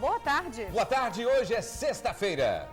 boa tarde. Boa tarde, hoje é sexta-feira.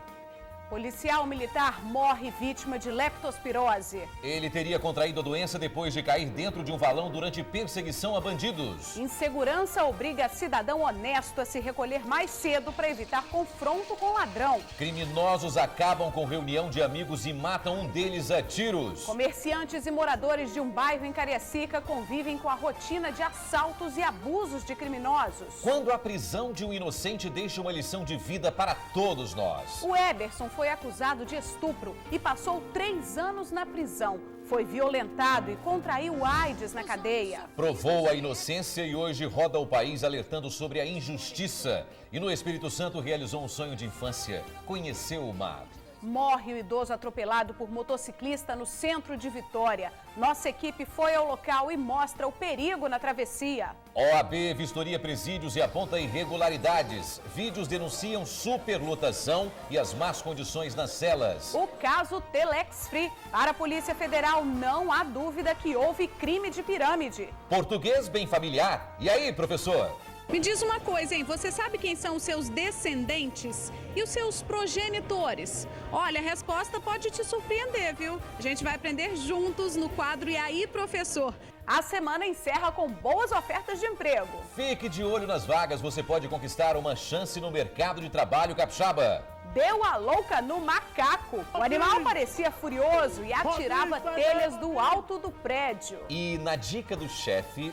Policial militar morre vítima de leptospirose. Ele teria contraído a doença depois de cair dentro de um valão durante perseguição a bandidos. Insegurança obriga cidadão honesto a se recolher mais cedo para evitar confronto com ladrão. Criminosos acabam com reunião de amigos e matam um deles a tiros. Comerciantes e moradores de um bairro em Cariacica convivem com a rotina de assaltos e abusos de criminosos. Quando a prisão de um inocente deixa uma lição de vida para todos nós. O Eberson foi acusado de estupro e passou 3 anos na prisão. Foi violentado e contraiu AIDS na cadeia. Provou a inocência e hoje roda o país alertando sobre a injustiça. E no Espírito Santo realizou um sonho de infância, conheceu o mar. Morre o idoso atropelado por motociclista no centro de Vitória. Nossa equipe foi ao local e mostra o perigo na travessia. OAB vistoria presídios e aponta irregularidades. Vídeos denunciam superlotação e as más condições nas celas. O caso Telex Free. Para a Polícia Federal, não há dúvida que houve crime de pirâmide. Português bem familiar. E aí, professor? Me diz uma coisa, hein? Você sabe quem são os seus descendentes e os seus progenitores? Olha, a resposta pode te surpreender, viu? A gente vai aprender juntos no quadro E aí, professor? A semana encerra com boas ofertas de emprego. Fique de olho nas vagas, você pode conquistar uma chance no mercado de trabalho capixaba. Deu a louca no macaco. O animal parecia furioso e atirava telhas do alto do prédio. E na dica do chefe,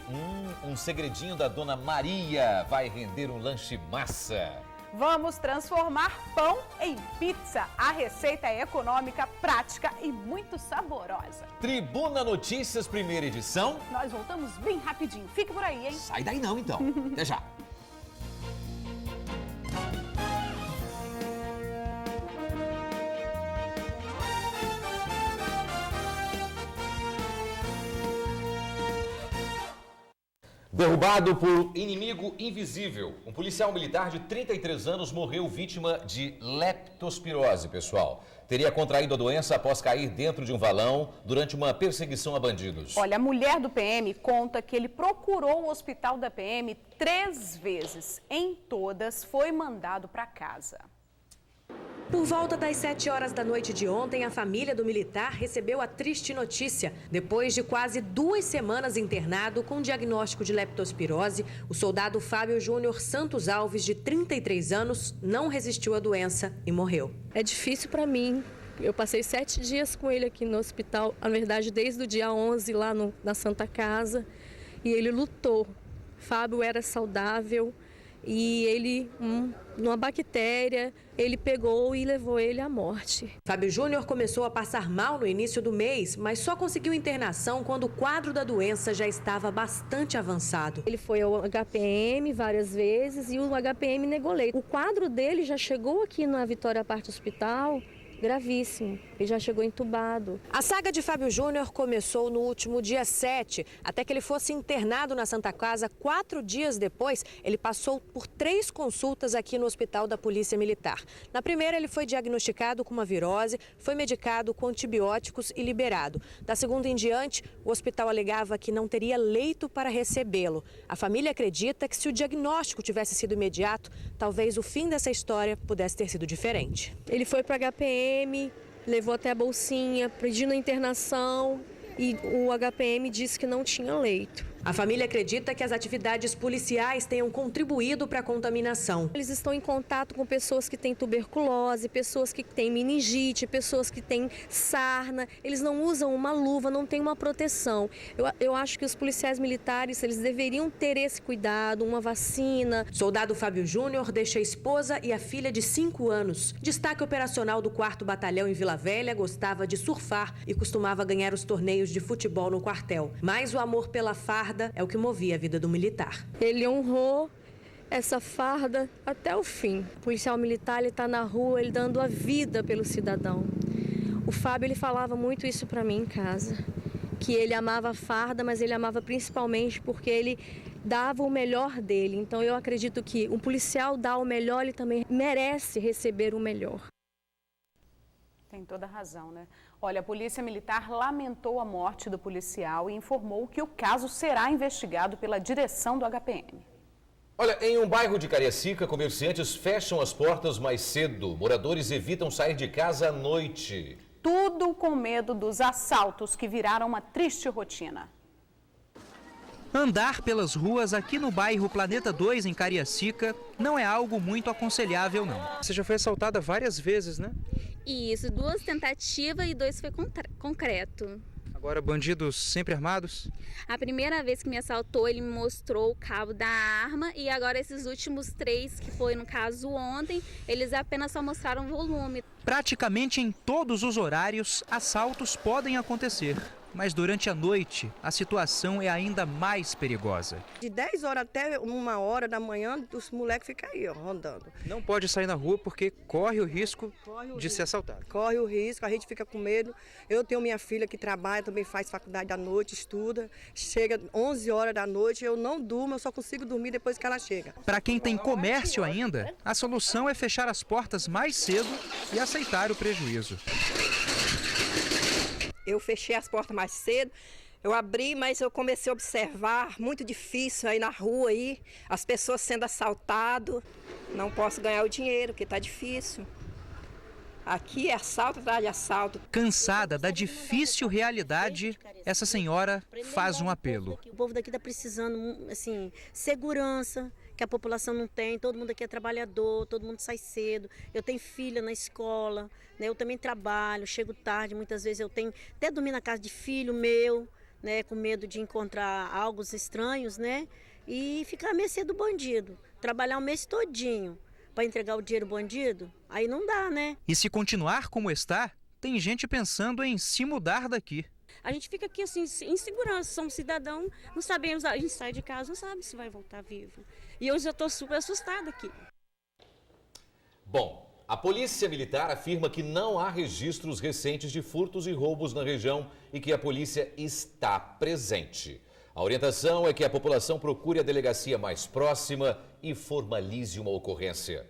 um segredinho da dona Maria vai render um lanche massa. Vamos transformar pão em pizza. A receita é econômica, prática e muito saborosa. Tribuna Notícias, primeira edição. Nós voltamos bem rapidinho. Fique por aí, hein? Sai daí não, então. Até já. Derrubado por inimigo invisível, um policial militar de 33 anos morreu vítima de leptospirose, pessoal. Teria contraído a doença após cair dentro de um valão durante uma perseguição a bandidos. Olha, a mulher do PM conta que ele procurou o hospital da PM 3 vezes. Em todas, foi mandado para casa. Por volta das 7 horas da noite de ontem, a família do militar recebeu a triste notícia. Depois de quase 2 semanas internado com diagnóstico de leptospirose, o soldado Fábio Júnior Santos Alves, de 33 anos, não resistiu à doença e morreu. É difícil para mim. Eu passei 7 dias com ele aqui no hospital, na verdade desde o dia 11 lá na Santa Casa, e ele lutou. Fábio era saudável e ele, numa bactéria, ele pegou e levou ele à morte. Fábio Júnior começou a passar mal no início do mês, mas só conseguiu internação quando o quadro da doença já estava bastante avançado. Ele foi ao HPM várias vezes e o HPM negou leito. O quadro dele já chegou aqui na Vitória Parte Hospital gravíssimo, ele já chegou entubado. A saga de Fábio Júnior começou no último dia 7, até que ele fosse internado na Santa Casa. 4 dias depois, ele passou por 3 consultas aqui no Hospital da Polícia Militar. Na primeira, ele foi diagnosticado com uma virose, foi medicado com antibióticos e liberado. Da segunda em diante, o hospital alegava que não teria leito para recebê-lo. A família acredita que se o diagnóstico tivesse sido imediato, talvez o fim dessa história pudesse ter sido diferente. Ele foi para a HPM, levou até a bolsinha, pedindo a internação e o HPM disse que não tinha leito. A família acredita que as atividades policiais tenham contribuído para a contaminação. Eles estão em contato com pessoas que têm tuberculose, pessoas que têm meningite, pessoas que têm sarna. Eles não usam uma luva, não têm uma proteção. Eu acho que os policiais militares, eles deveriam ter esse cuidado, uma vacina. Soldado Fábio Júnior deixa a esposa e a filha de 5 anos. Destaque operacional do 4º Batalhão em Vila Velha, gostava de surfar e costumava ganhar os torneios de futebol no quartel. Mas o amor pela farda é o que movia a vida do militar. Ele honrou essa farda até o fim. O policial militar, ele está na rua, ele dando a vida pelo cidadão. O Fábio, ele falava muito isso para mim em casa, que ele amava a farda, mas ele amava principalmente porque ele dava o melhor dele. Então eu acredito que um policial dá o melhor, ele também merece receber o melhor. Tem toda a razão, né? Olha, a Polícia Militar lamentou a morte do policial e informou que o caso será investigado pela direção do HPM. Olha, em um bairro de Cariacica, comerciantes fecham as portas mais cedo. Moradores evitam sair de casa à noite. Tudo com medo dos assaltos que viraram uma triste rotina. Andar pelas ruas aqui no bairro Planeta 2, em Cariacica, não é algo muito aconselhável, não. Você já foi assaltada várias vezes, né? Isso, 2 tentativas e 2 foi concreto. Agora, bandidos sempre armados? A primeira vez que me assaltou, ele me mostrou o cabo da arma e agora esses últimos 3, que foi no caso ontem, eles apenas só mostraram o volume. Praticamente em todos os horários, assaltos podem acontecer. Mas durante a noite, a situação é ainda mais perigosa. De 10 horas até 1h da manhã, os moleques ficam aí, ó, rondando. Não pode sair na rua porque corre o risco de ser assaltado. Corre o risco, a gente fica com medo. Eu tenho minha filha que trabalha, também faz faculdade à noite, estuda. Chega 11 horas da noite, eu não durmo, eu só consigo dormir depois que ela chega. Para quem tem comércio ainda, a solução é fechar as portas mais cedo e aceitar o prejuízo. Eu fechei as portas mais cedo, eu abri, mas eu comecei a observar, muito difícil aí na rua, aí, as pessoas sendo assaltadas. Não posso ganhar o dinheiro, porque está difícil. Aqui é assalto atrás de assalto. Cansada da difícil realidade, essa senhora faz um apelo. O povo daqui está precisando, assim, segurança, que a população não tem. Todo mundo aqui é trabalhador, todo mundo sai cedo. Eu tenho filha na escola, né? Eu também trabalho, chego tarde. Muitas vezes eu tenho até dormir na casa de filho meu, né? Com medo de encontrar algo estranhos, né? E ficar à mercê do bandido. Trabalhar o mês todinho para entregar o dinheiro ao bandido, aí não dá, né? E se continuar como está, tem gente pensando em se mudar daqui. A gente fica aqui assim, em segurança, somos cidadão, não sabemos, a gente sai de casa, não sabe se vai voltar vivo. E eu já estou super assustada aqui. Bom, a Polícia Militar afirma que não há registros recentes de furtos e roubos na região e que a polícia está presente. A orientação é que a população procure a delegacia mais próxima e formalize uma ocorrência.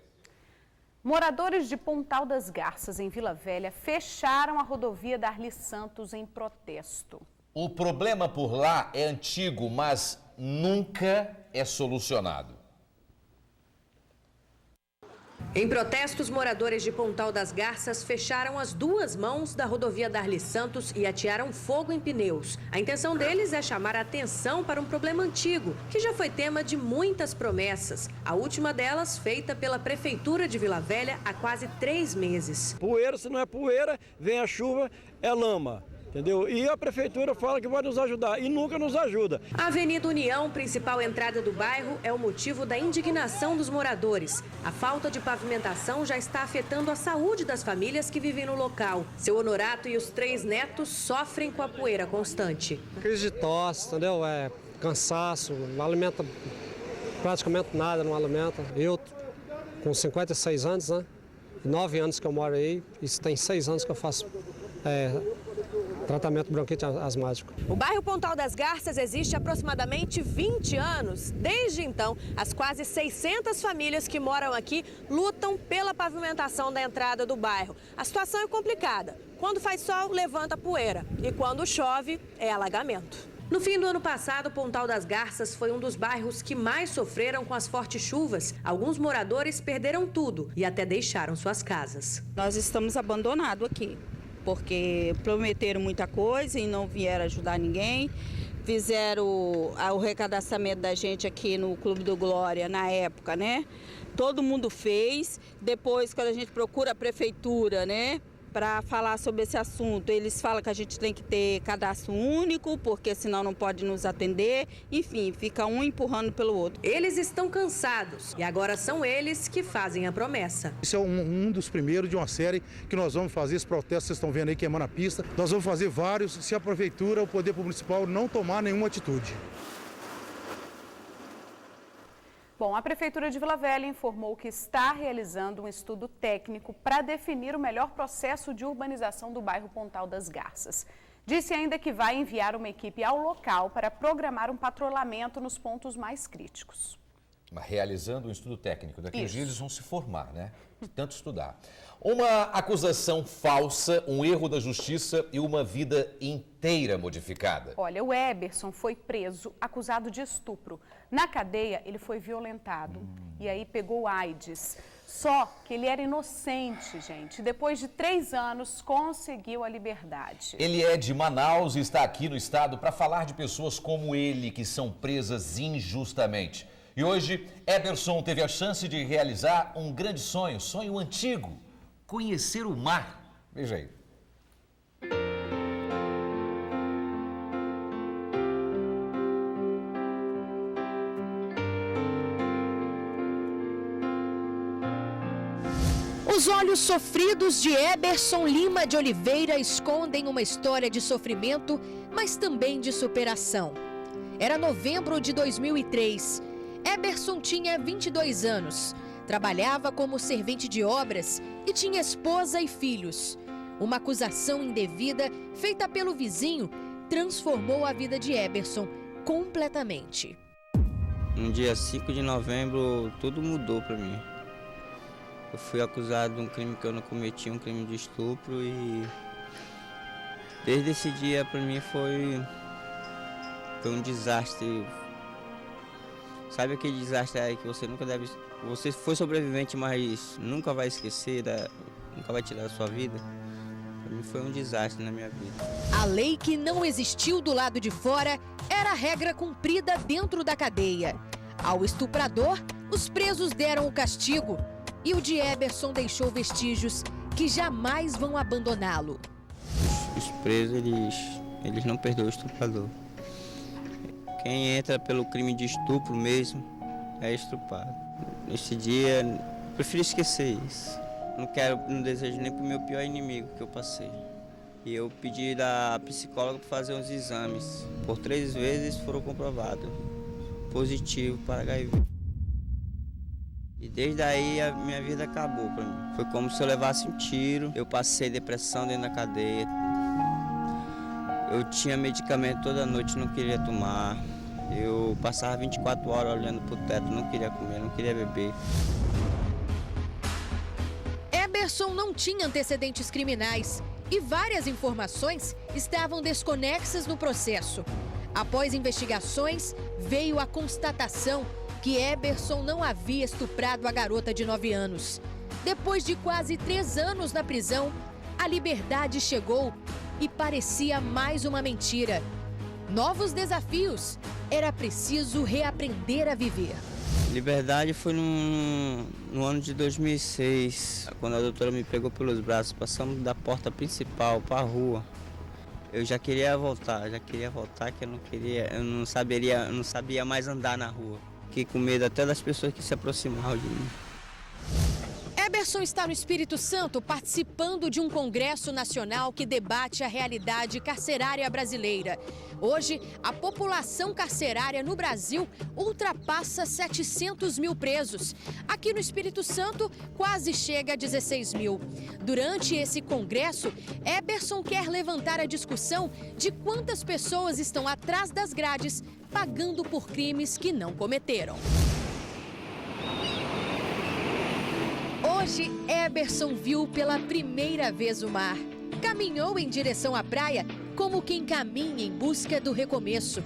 Moradores de Pontal das Garças, em Vila Velha, fecharam a rodovia Darli Santos em protesto. O problema por lá é antigo, mas nunca é solucionado. Em protestos, moradores de Pontal das Garças fecharam as 2 mãos da rodovia Darli Santos e atearam fogo em pneus. A intenção deles é chamar a atenção para um problema antigo, que já foi tema de muitas promessas. A última delas feita pela Prefeitura de Vila Velha há quase 3 meses. Poeira, se não é poeira, vem a chuva, é lama. Entendeu? E a prefeitura fala que vai nos ajudar e nunca nos ajuda. A Avenida União, principal entrada do bairro, é o motivo da indignação dos moradores. A falta de pavimentação já está afetando a saúde das famílias que vivem no local. Seu Honorato e os 3 netos sofrem com a poeira constante. Crise de tosse, entendeu? Cansaço, não alimenta praticamente nada, não alimenta. Eu, com 56 anos, né? 9 anos que eu moro aí, isso tem 6 anos que eu faço tratamento bronquite asmático. O bairro Pontal das Garças existe há aproximadamente 20 anos. Desde então, as quase 600 famílias que moram aqui lutam pela pavimentação da entrada do bairro. A situação é complicada. Quando faz sol, levanta poeira. E quando chove, é alagamento. No fim do ano passado, Pontal das Garças foi um dos bairros que mais sofreram com as fortes chuvas. Alguns moradores perderam tudo e até deixaram suas casas. Nós estamos abandonados aqui, porque prometeram muita coisa e não vieram ajudar ninguém. Fizeram o recadastramento da gente aqui no Clube do Glória na época, né? Todo mundo fez. Depois, quando a gente procura a prefeitura, né, para falar sobre esse assunto, eles falam que a gente tem que ter cadastro único, porque senão não pode nos atender. Enfim, fica um empurrando pelo outro. Eles estão cansados e agora são eles que fazem a promessa. Esse é um dos primeiros de uma série que nós vamos fazer. Esse protesto vocês estão vendo aí queimando a pista. Nós vamos fazer vários se a prefeitura, o poder municipal não tomar nenhuma atitude. Bom, a Prefeitura de Vila Velha informou que está realizando um estudo técnico para definir o melhor processo de urbanização do bairro Pontal das Garças. Disse ainda que vai enviar uma equipe ao local para programar um patrulhamento nos pontos mais críticos. Realizando um estudo técnico. Daqui uns dias eles vão se formar, né? De tanto estudar. Uma acusação falsa, um erro da justiça e uma vida inteira modificada. Olha, o Eberson foi preso, acusado de estupro. Na cadeia, ele foi violentado e aí pegou AIDS. Só que ele era inocente, gente. Depois de 3 anos, conseguiu a liberdade. Ele é de Manaus e está aqui no estado para falar de pessoas como ele, que são presas injustamente. E hoje, Eberson teve a chance de realizar um grande sonho antigo, conhecer o mar. Veja aí. Os olhos sofridos de Eberson Lima de Oliveira escondem uma história de sofrimento, mas também de superação. Era novembro de 2003. Eberson tinha 22 anos, trabalhava como servente de obras e tinha esposa e filhos. Uma acusação indevida feita pelo vizinho transformou a vida de Eberson completamente. No dia 5 de novembro, tudo mudou para mim. Eu fui acusado de um crime que eu não cometi, um crime de estupro, e desde esse dia para mim foi um desastre. Sabe aquele desastre aí que você nunca deve... Você foi sobrevivente, mas nunca vai esquecer, nunca vai tirar da sua vida? Para mim foi um desastre na minha vida. A lei que não existiu do lado de fora era a regra cumprida dentro da cadeia. Ao estuprador, os presos deram o castigo. E o de Eberson deixou vestígios que jamais vão abandoná-lo. Os presos, eles não perdoam o estuprador. Quem entra pelo crime de estupro mesmo é estuprado. Nesse dia, eu prefiro esquecer isso. Não desejo nem para o meu pior inimigo que eu passei. E eu pedi da psicóloga para fazer uns exames. Por 3 vezes foram comprovados positivo para HIV. E desde aí a minha vida acabou para mim. Foi como se eu levasse um tiro. Eu passei depressão dentro da cadeia. Eu tinha medicamento toda noite, não queria tomar. Eu passava 24 horas olhando para o teto, não queria comer, não queria beber. Eberson não tinha antecedentes criminais e várias informações estavam desconexas no processo. Após investigações, veio a constatação que Eberson não havia estuprado a garota de 9 anos. Depois de quase 3 anos na prisão, a liberdade chegou e parecia mais uma mentira. Novos desafios. Era preciso reaprender a viver. Liberdade foi no ano de 2006, quando a doutora me pegou pelos braços, passamos da porta principal para a rua. Eu já queria voltar que eu não sabia mais andar na rua. Fiquei com medo até das pessoas que se aproximavam de mim. Eberson está no Espírito Santo participando de um congresso nacional que debate a realidade carcerária brasileira. Hoje, a população carcerária no Brasil ultrapassa 700 mil presos. Aqui no Espírito Santo, quase chega a 16 mil. Durante esse congresso, Eberson quer levantar a discussão de quantas pessoas estão atrás das grades pagando por crimes que não cometeram. Hoje, Eberson viu pela primeira vez o mar. Caminhou em direção à praia como quem caminha em busca do recomeço.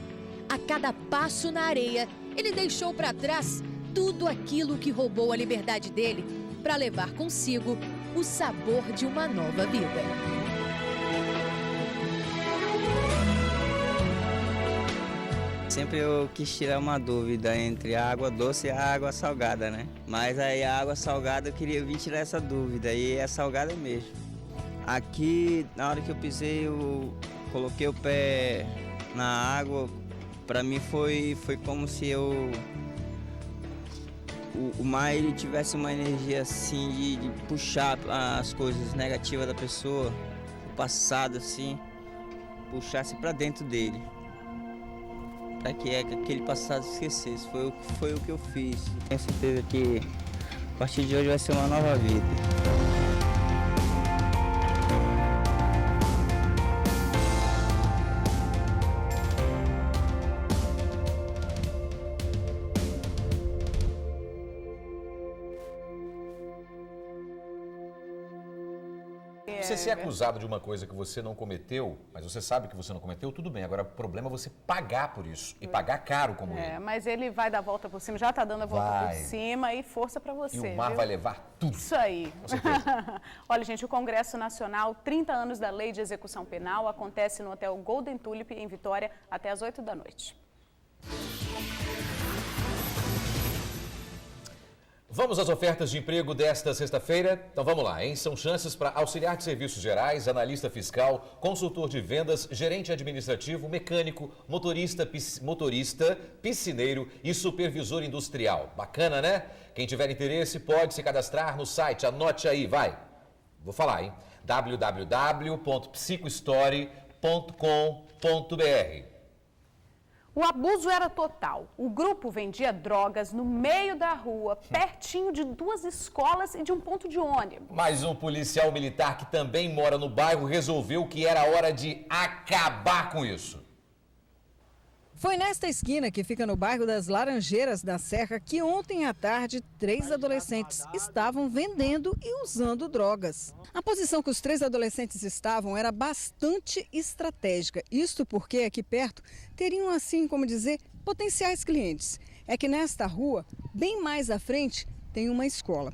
A cada passo na areia, ele deixou para trás tudo aquilo que roubou a liberdade dele para levar consigo o sabor de uma nova vida. Sempre eu quis tirar uma dúvida entre a água doce e a água salgada, né? Mas aí a água salgada eu queria vir tirar essa dúvida, e é salgada mesmo. Aqui, na hora que eu pisei, eu coloquei o pé na água, para mim foi como se o mar ele tivesse uma energia assim de puxar as coisas negativas da pessoa, o passado assim, puxasse para dentro dele. Para que aquele passado se esquecesse. Foi o que eu fiz. Tenho certeza que a partir de hoje vai ser uma nova vida. você ser acusado de uma coisa que você não cometeu, mas você sabe que você não cometeu, tudo bem. Agora, o problema é você pagar por isso. E pagar caro como ele. Mas ele vai dar a volta por cima, já está dando a volta por cima e força para você. E o mar vai levar tudo. Isso aí. Com certeza. Olha, gente, o Congresso Nacional, 30 anos da Lei de Execução Penal, acontece no Hotel Golden Tulip, em Vitória, até às 8 da noite. Vamos às ofertas de emprego desta sexta-feira? Então vamos lá, hein? São chances para auxiliar de serviços gerais, analista fiscal, consultor de vendas, gerente administrativo, mecânico, motorista, piscineiro e supervisor industrial. Bacana, né? Quem tiver interesse pode se cadastrar no site, anote aí, vai. Vou falar, hein? www.psicostory.com.br. O abuso era total. O grupo vendia drogas no meio da rua, pertinho de 2 escolas e de um ponto de ônibus. Mas um policial militar que também mora no bairro resolveu que era hora de acabar com isso. Foi nesta esquina, que fica no bairro das Laranjeiras da Serra, que ontem à tarde 3 adolescentes estavam vendendo e usando drogas. A posição que os 3 adolescentes estavam era bastante estratégica. Isto porque aqui perto teriam, assim como dizer, potenciais clientes. É que nesta rua, bem mais à frente, tem uma escola.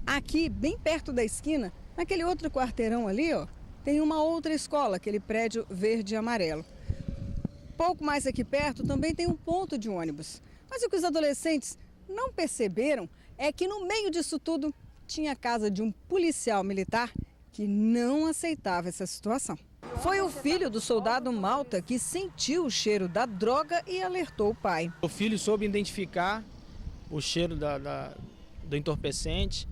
Aqui, bem perto da esquina, naquele outro quarteirão ali, ó, tem uma outra escola, aquele prédio verde e amarelo. Pouco mais aqui perto também tem um ponto de ônibus. Mas o que os adolescentes não perceberam é que no meio disso tudo tinha a casa de um policial militar que não aceitava essa situação. Foi o filho do soldado Malta que sentiu o cheiro da droga e alertou o pai. O filho soube identificar o cheiro do entorpecente.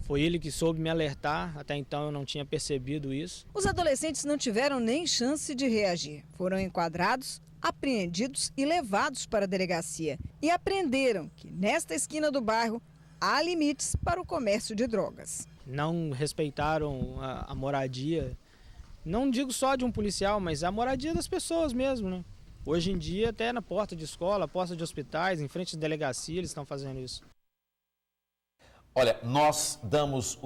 Foi ele que soube me alertar, até então eu não tinha percebido isso. Os adolescentes não tiveram nem chance de reagir. Foram enquadrados, apreendidos e levados para a delegacia. E aprenderam que nesta esquina do bairro há limites para o comércio de drogas. Não respeitaram a moradia, não digo só de um policial, mas a moradia das pessoas mesmo, né? Hoje em dia, até na porta de escola, porta de hospitais, em frente de delegacia, eles estão fazendo isso. Olha, nós damos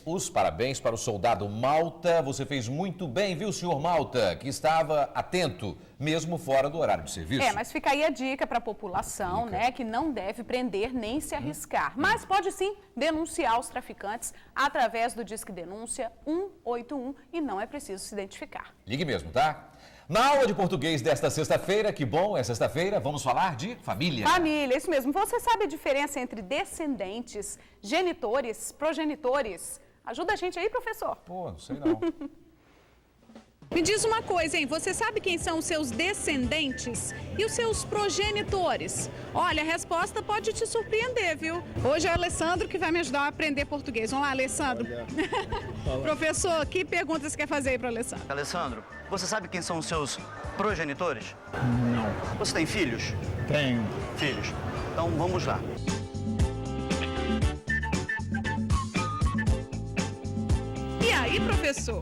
os parabéns para o soldado Malta. Você fez muito bem, viu, senhor Malta, que estava atento, mesmo fora do horário de serviço. Mas fica aí a dica para a população, né, que não deve prender nem se arriscar. Mas pode sim denunciar os traficantes através do Disque Denúncia 181 e não é preciso se identificar. Ligue mesmo, tá? Na aula de português desta sexta-feira, que bom, é sexta-feira, vamos falar de família. Família, isso mesmo. Você sabe a diferença entre descendentes, genitores, progenitores? Ajuda a gente aí, professor. Pô, não sei não. Me diz uma coisa, hein? Você sabe quem são os seus descendentes e os seus progenitores? Olha, a resposta pode te surpreender, viu? Hoje é o Alessandro que vai me ajudar a aprender português. Vamos lá, Alessandro. Professor, que pergunta você quer fazer aí para o Alessandro? Alessandro, você sabe quem são os seus progenitores? Não. Você tem filhos? Tenho. Filhos. Então vamos lá. E aí, professor?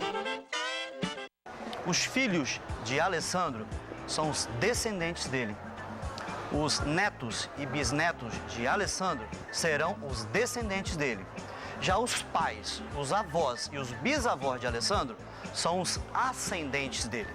Os filhos de Alessandro são os descendentes dele. Os netos e bisnetos de Alessandro serão os descendentes dele. Já os pais, os avós e os bisavós de Alessandro são os ascendentes dele.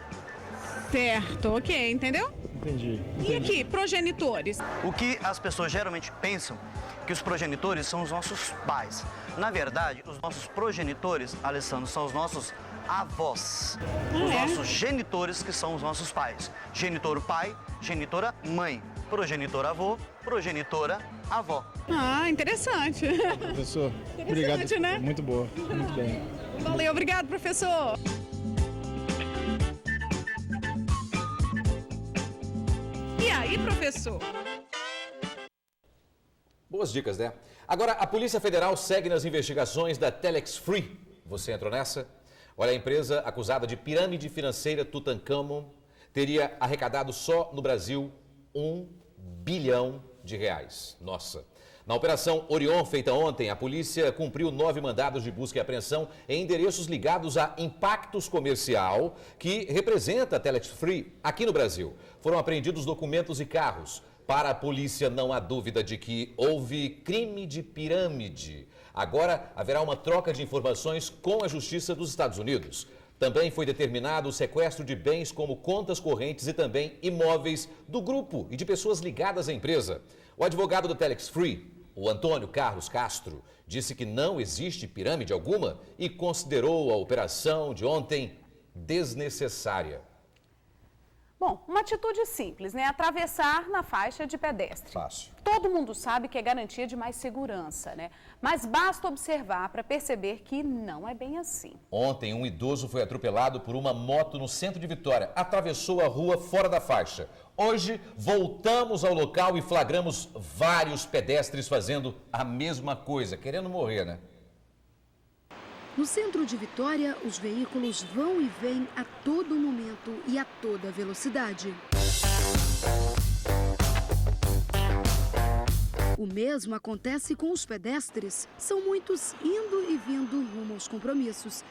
Certo, ok, entendeu? Entendi. E aqui, progenitores? O que as pessoas geralmente pensam que os progenitores são os nossos pais. Na verdade, os nossos progenitores, Alessandro, são os nossos avós. Os nossos genitores, que são os nossos pais. Genitor pai, genitora mãe. Progenitor avô, progenitora avó. Ah, interessante. Professor, obrigado. Né? Muito boa, muito bem. Valeu, obrigado, professor. E aí, professor? Boas dicas, né? Agora, a Polícia Federal segue nas investigações da Telex Free. Você entrou nessa? Olha, a empresa acusada de pirâmide financeira Tutankhamon teria arrecadado só no Brasil R$1 bilhão. Nossa! Na Operação Orion, feita ontem, a polícia cumpriu 9 mandados de busca e apreensão em endereços ligados a Impactos Comercial, que representa a Telex Free aqui no Brasil. Foram apreendidos documentos e carros. Para a polícia, não há dúvida de que houve crime de pirâmide. Agora, haverá uma troca de informações com a Justiça dos Estados Unidos. Também foi determinado o sequestro de bens como contas correntes e também imóveis do grupo e de pessoas ligadas à empresa. O advogado do Telex Free, o Antônio Carlos Castro, disse que não existe pirâmide alguma e considerou a operação de ontem desnecessária. Bom, uma atitude simples, né? Atravessar na faixa de pedestre. Fácil. Todo mundo sabe que é garantia de mais segurança, né? Mas basta observar para perceber que não é bem assim. Ontem, um idoso foi atropelado por uma moto no centro de Vitória. Atravessou a rua fora da faixa. Hoje, voltamos ao local e flagramos vários pedestres fazendo a mesma coisa, querendo morrer, né? No centro de Vitória, os veículos vão e vêm a todo momento e a toda velocidade. O mesmo acontece com os pedestres. São muitos indo e vindo rumo aos compromissos.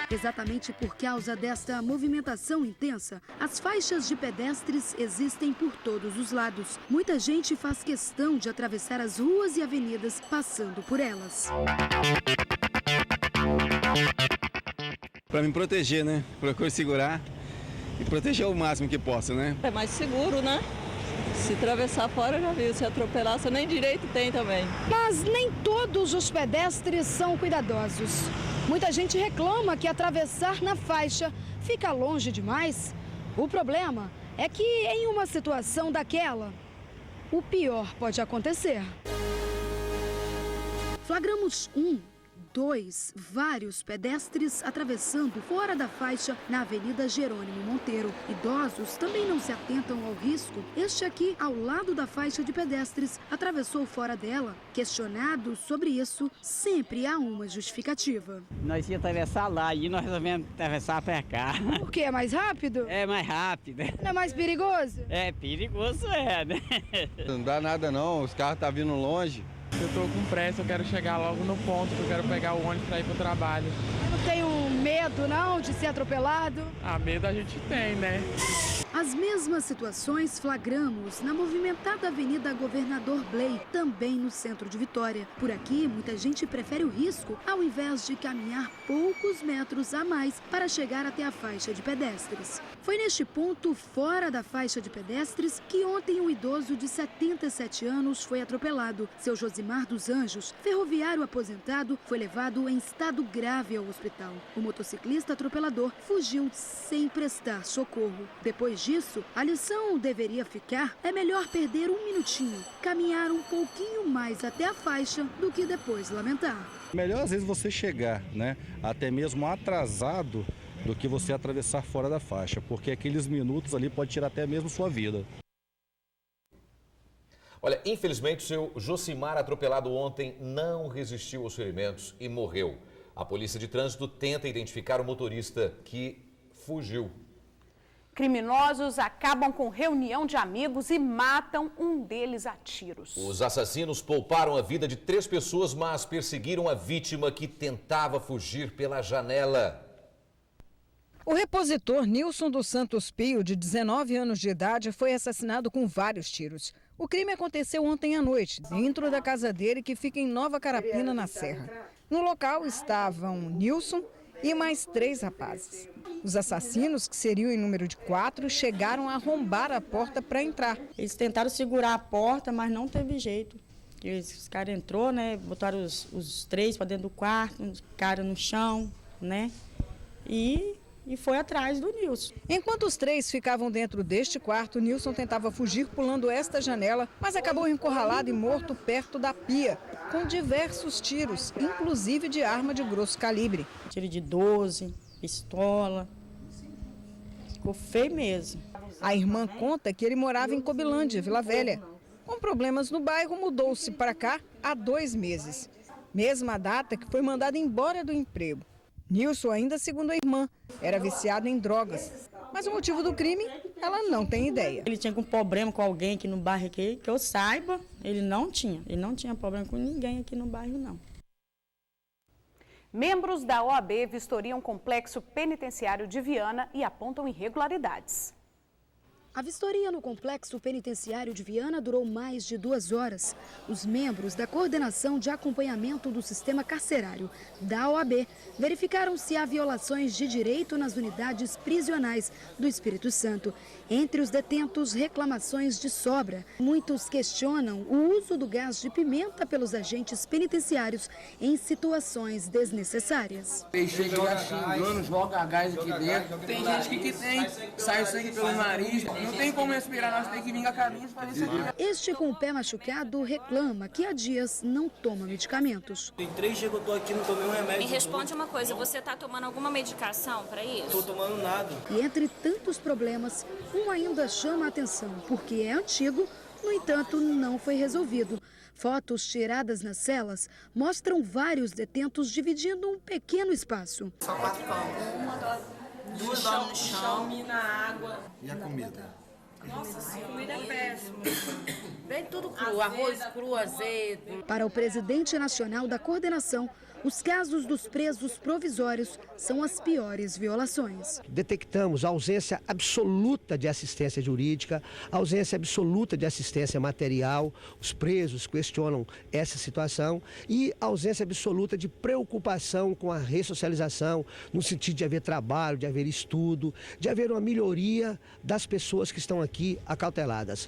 Exatamente por causa desta movimentação intensa, as faixas de pedestres existem por todos os lados. Muita gente faz questão de atravessar as ruas e avenidas passando por elas. Para me proteger, né? Procuro segurar e proteger o máximo que posso, né? É mais seguro, né? Se atravessar fora, já viu, se atropelar, você nem direito tem também. Mas nem todos os pedestres são cuidadosos. Muita gente reclama que atravessar na faixa fica longe demais. O problema é que em uma situação daquela, o pior pode acontecer. Flagramos vários pedestres atravessando fora da faixa na Avenida Jerônimo Monteiro. Idosos também não se atentam ao risco. Este aqui, ao lado da faixa de pedestres, atravessou fora dela. Questionado sobre isso, sempre há uma justificativa. Nós ia atravessar lá e nós resolvemos atravessar para cá. Por quê? É mais rápido? É mais rápido. Não é mais perigoso? É perigoso, né? Não dá nada não, os carros estão vindo longe. Eu tô com pressa, eu quero chegar logo no ponto, que eu quero pegar o ônibus para ir pro trabalho. Eu não tenho medo, não, de ser atropelado? Ah, medo a gente tem, né? As mesmas situações flagramos na movimentada Avenida Governador Blay, também no centro de Vitória. Por aqui, muita gente prefere o risco ao invés de caminhar poucos metros a mais para chegar até a faixa de pedestres. Foi neste ponto, fora da faixa de pedestres, que ontem um idoso de 77 anos foi atropelado. Seu Josimar dos Anjos, ferroviário aposentado, foi levado em estado grave ao hospital. O motociclista atropelador fugiu sem prestar socorro. Depois disso, a lição deveria ficar: é melhor perder um minutinho, caminhar um pouquinho mais até a faixa do que depois lamentar. Melhor às vezes você chegar, né, até mesmo atrasado, do que você atravessar fora da faixa, porque aqueles minutos ali pode tirar até mesmo sua vida. Olha, infelizmente o seu Josimar, atropelado ontem, não resistiu aos ferimentos e morreu. A polícia de trânsito tenta identificar o motorista que fugiu. Criminosos acabam com reunião de amigos e matam um deles a tiros. Os assassinos pouparam a vida de 3 pessoas, mas perseguiram a vítima que tentava fugir pela janela. O repositor Nilson dos Santos Pio, de 19 anos de idade, foi assassinado com vários tiros. O crime aconteceu ontem à noite, dentro da casa dele, que fica em Nova Carapina, na Serra. No local estavam Nilson e mais 3 rapazes. Os assassinos, que seriam em número de 4, chegaram a arrombar a porta para entrar. Eles tentaram segurar a porta, mas não teve jeito. Os caras entrou, né? Botaram os 3 para dentro do quarto, cara no chão, né? E foi atrás do Nilson. Enquanto os 3 ficavam dentro deste quarto, Nilson tentava fugir pulando esta janela, mas acabou encurralado e morto perto da pia, com diversos tiros, inclusive de arma de grosso calibre. Tiro de 12, pistola. Ficou feio mesmo. A irmã conta que ele morava em Cobilândia, Vila Velha. Com problemas no bairro, mudou-se para cá há 2 meses. Mesma data que foi mandado embora do emprego. Nilson, ainda segundo a irmã, era viciado em drogas. Mas o motivo do crime, ela não tem ideia. Ele tinha um problema com alguém aqui no bairro, que eu saiba, ele não tinha. Ele não tinha problema com ninguém aqui no bairro, não. Membros da OAB vistoriam o complexo penitenciário de Viana e apontam irregularidades. A vistoria no complexo penitenciário de Viana durou mais de 2 horas. Os membros da Coordenação de Acompanhamento do Sistema Carcerário da OAB verificaram se há violações de direito nas unidades prisionais do Espírito Santo. Entre os detentos, reclamações de sobra. Muitos questionam o uso do gás de pimenta pelos agentes penitenciários em situações desnecessárias. Eles chegam já xingando, joga gás aqui dentro. Tem gente que tem, sai sangue pelo nariz. Não tem como respirar, nós temos que vir a caminho para isso aqui. Este com o pé machucado reclama que há dias não toma medicamentos. Tem 3 dias que eu tô aqui, não tomei um remédio. Me responde uma coisa, você está tomando alguma medicação para isso? Tô tomando nada. E entre tantos problemas, um ainda chama a atenção, porque é antigo, no entanto, não foi resolvido. Fotos tiradas nas celas mostram vários detentos dividindo um pequeno espaço. Só 4 camas. 2 dormem no chão e na água. E a comida? Nossa, a comida é péssima. Vem tudo cru, arroz cru, azedo. Para o presidente nacional da coordenação, os casos dos presos provisórios são as piores violações. Detectamos a ausência absoluta de assistência jurídica, a ausência absoluta de assistência material. Os presos questionam essa situação e a ausência absoluta de preocupação com a ressocialização, no sentido de haver trabalho, de haver estudo, de haver uma melhoria das pessoas que estão aqui acauteladas.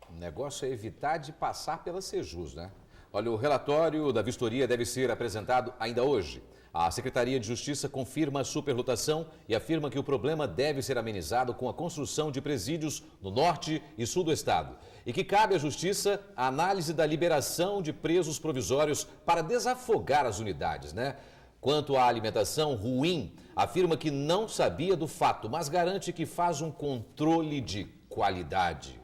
O negócio é evitar de passar pela Sejus, né? Olha, o relatório da vistoria deve ser apresentado ainda hoje. A Secretaria de Justiça confirma a superlotação e afirma que o problema deve ser amenizado com a construção de presídios no norte e sul do estado. E que cabe à Justiça a análise da liberação de presos provisórios para desafogar as unidades, né? Quanto à alimentação ruim, afirma que não sabia do fato, mas garante que faz um controle de qualidade.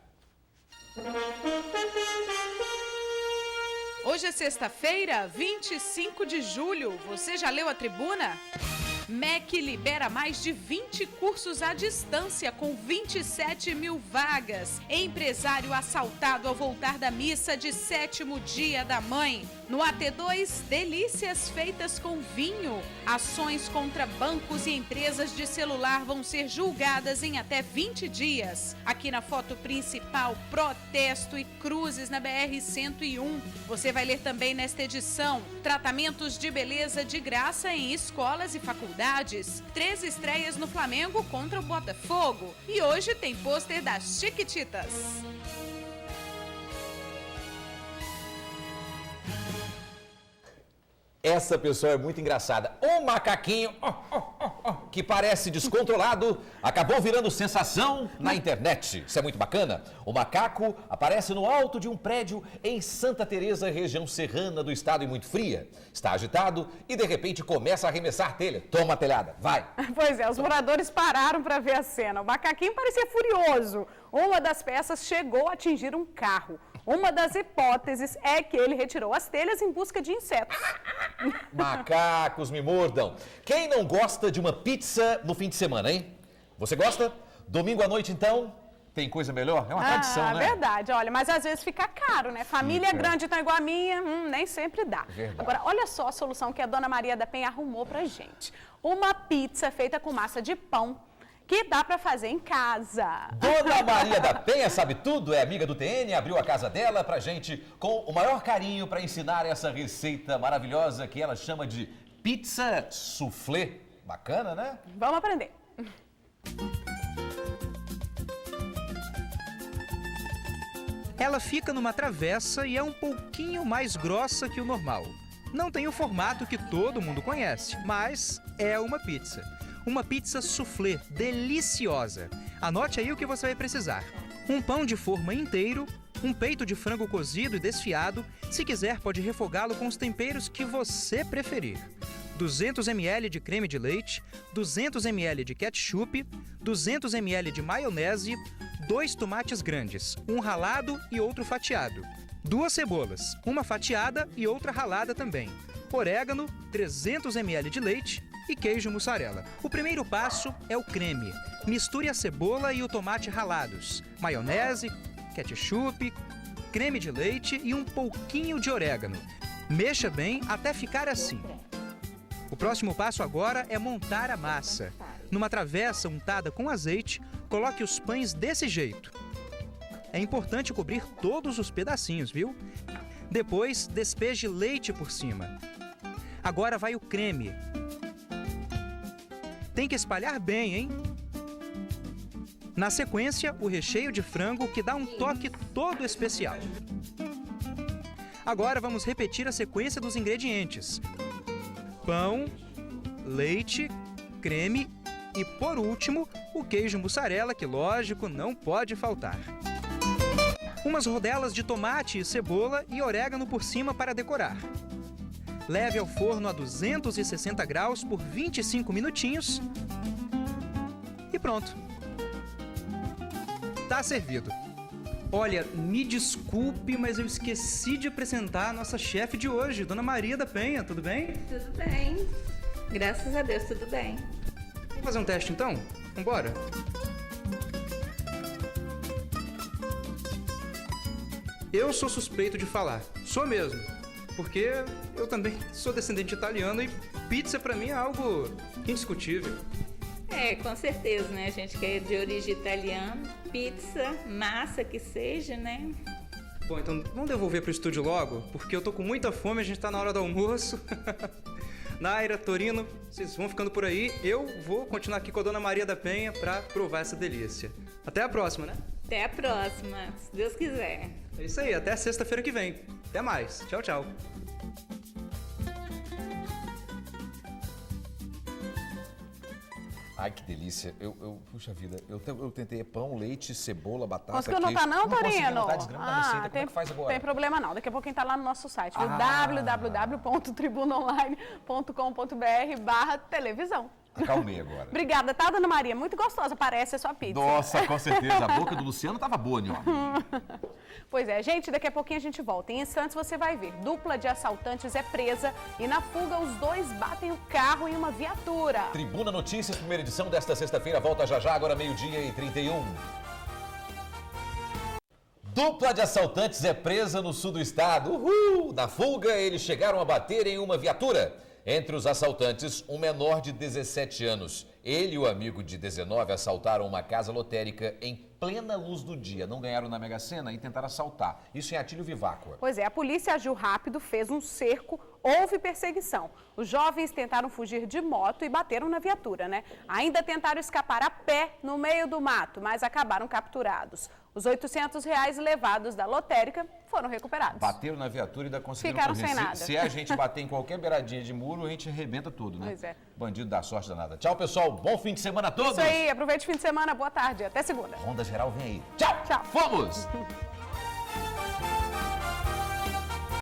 Hoje é sexta-feira, 25 de julho. Você já leu a tribuna? MEC libera mais de 20 cursos à distância com 27 mil vagas. Empresário assaltado ao voltar da missa de 7º dia da mãe. No AT2, delícias feitas com vinho. Ações contra bancos e empresas de celular vão ser julgadas em até 20 dias. Aqui na foto principal, protesto e cruzes na BR-101. Você vai ler também nesta edição, tratamentos de beleza de graça em escolas e faculdades. 3 estreias no Flamengo contra o Botafogo. E hoje tem pôster das Chiquititas. Essa pessoa é muito engraçada. Um macaquinho que parece descontrolado acabou virando sensação na internet. Isso é muito bacana. O macaco aparece no alto de um prédio em Santa Teresa, região serrana do estado e muito fria. Está agitado e de repente começa a arremessar telha. Toma a telhada, vai. Pois é, os moradores pararam para ver a cena. O macaquinho parecia furioso. Uma das peças chegou a atingir um carro. Uma das hipóteses é que ele retirou as telhas em busca de insetos. Macacos me mordam. Quem não gosta de uma pizza no fim de semana, hein? Você gosta? Domingo à noite, então, tem coisa melhor? É uma tradição, né? Verdade. Olha, mas às vezes fica caro, né? Família grande, então igual a minha, nem sempre dá. Verdade. Agora, olha só a solução que a dona Maria da Penha arrumou pra gente. Uma pizza feita com massa de pão, que dá para fazer em casa. Dona Maria da Penha sabe tudo, é amiga do TN, abriu a casa dela pra gente com o maior carinho para ensinar essa receita maravilhosa que ela chama de pizza soufflé. Bacana, né? Vamos aprender. Ela fica numa travessa e é um pouquinho mais grossa que o normal. Não tem o formato que todo mundo conhece, mas é uma pizza. Uma pizza soufflé deliciosa. Anote aí o que você vai precisar. Um pão de forma inteiro, um peito de frango cozido e desfiado. Se quiser, pode refogá-lo com os temperos que você preferir. 200 ml de creme de leite, 200 ml de ketchup, 200 ml de maionese, 2 tomates grandes, um ralado e outro fatiado. 2 cebolas, uma fatiada e outra ralada também. Orégano, 300 ml de leite e queijo mussarela. O primeiro passo é o creme. Misture a cebola e o tomate ralados, maionese, ketchup, creme de leite e um pouquinho de orégano. Mexa bem até ficar assim. O próximo passo agora é montar a massa. Numa travessa untada com azeite, coloque os pães desse jeito. É importante cobrir todos os pedacinhos, viu? Depois, despeje leite por cima. Agora vai o creme. Tem que espalhar bem, hein? Na sequência, o recheio de frango, que dá um toque todo especial. Agora vamos repetir a sequência dos ingredientes: pão, leite, creme e, por último, o queijo mussarela, que, lógico, não pode faltar. Umas rodelas de tomate e cebola e orégano por cima para decorar. Leve ao forno a 260 graus por 25 minutinhos e pronto. Tá servido. Olha, me desculpe, mas eu esqueci de apresentar a nossa chefe de hoje, Dona Maria da Penha, tudo bem? Tudo bem. Graças a Deus, tudo bem. Vamos fazer um teste então? Vambora? Eu sou suspeito de falar, sou mesmo, porque eu também sou descendente italiano e pizza pra mim é algo indiscutível. É, com certeza, né? A gente que é de origem italiana, pizza, massa que seja, né? Bom, então vamos devolver pro estúdio logo, porque eu tô com muita fome, a gente tá na hora do almoço. Naira, Torino, vocês vão ficando por aí, eu vou continuar aqui com a Dona Maria da Penha pra provar essa delícia. Até a próxima, né? Até a próxima, se Deus quiser. É isso aí, até sexta-feira que vem. Até mais. Tchau, tchau. Ai, que delícia. Puxa vida, eu tentei pão, leite, cebola, batata, Conseguiu anotar não, Torino? Não desgrama da receita. Como é que faz agora? Tem problema não. Daqui a pouquinho tá lá no nosso site, www.tribunaonline.com.br/televisão. Acalmei agora. Obrigada, tá, Dona Maria? Muito gostosa, parece a sua pizza. Nossa, com certeza. A boca do Luciano tava boa, Nhoque. Pois é, gente, daqui a pouquinho a gente volta. Em instantes você vai ver. Dupla de assaltantes é presa e na fuga os dois batem o carro em uma viatura. Tribuna Notícias, primeira edição desta sexta-feira. Volta já, agora 12h31. Dupla de assaltantes é presa no sul do estado. Uhul! Na fuga, eles chegaram a bater em uma viatura. Entre os assaltantes, um menor de 17 anos. Ele e o amigo de 19 assaltaram uma casa lotérica em plena luz do dia. Não ganharam na Mega Sena e tentaram assaltar. Isso em Atílio Viváqua. Pois é, a polícia agiu rápido, fez um cerco, houve perseguição. Os jovens tentaram fugir de moto e bateram na viatura, né? Ainda tentaram escapar a pé no meio do mato, mas acabaram capturados. Os R$800 levados da lotérica foram recuperados. Bateram na viatura e ainda conseguiram Ficaram correr. sem nada. Se a gente bater em qualquer beiradinha de muro, a gente arrebenta tudo, né? Pois é. Bandido dá sorte danada. Tchau, pessoal. Bom fim de semana a todos. Isso aí. Aproveite o fim de semana. Boa tarde. Até segunda. Ronda geral vem aí. Tchau. Tchau. Fomos!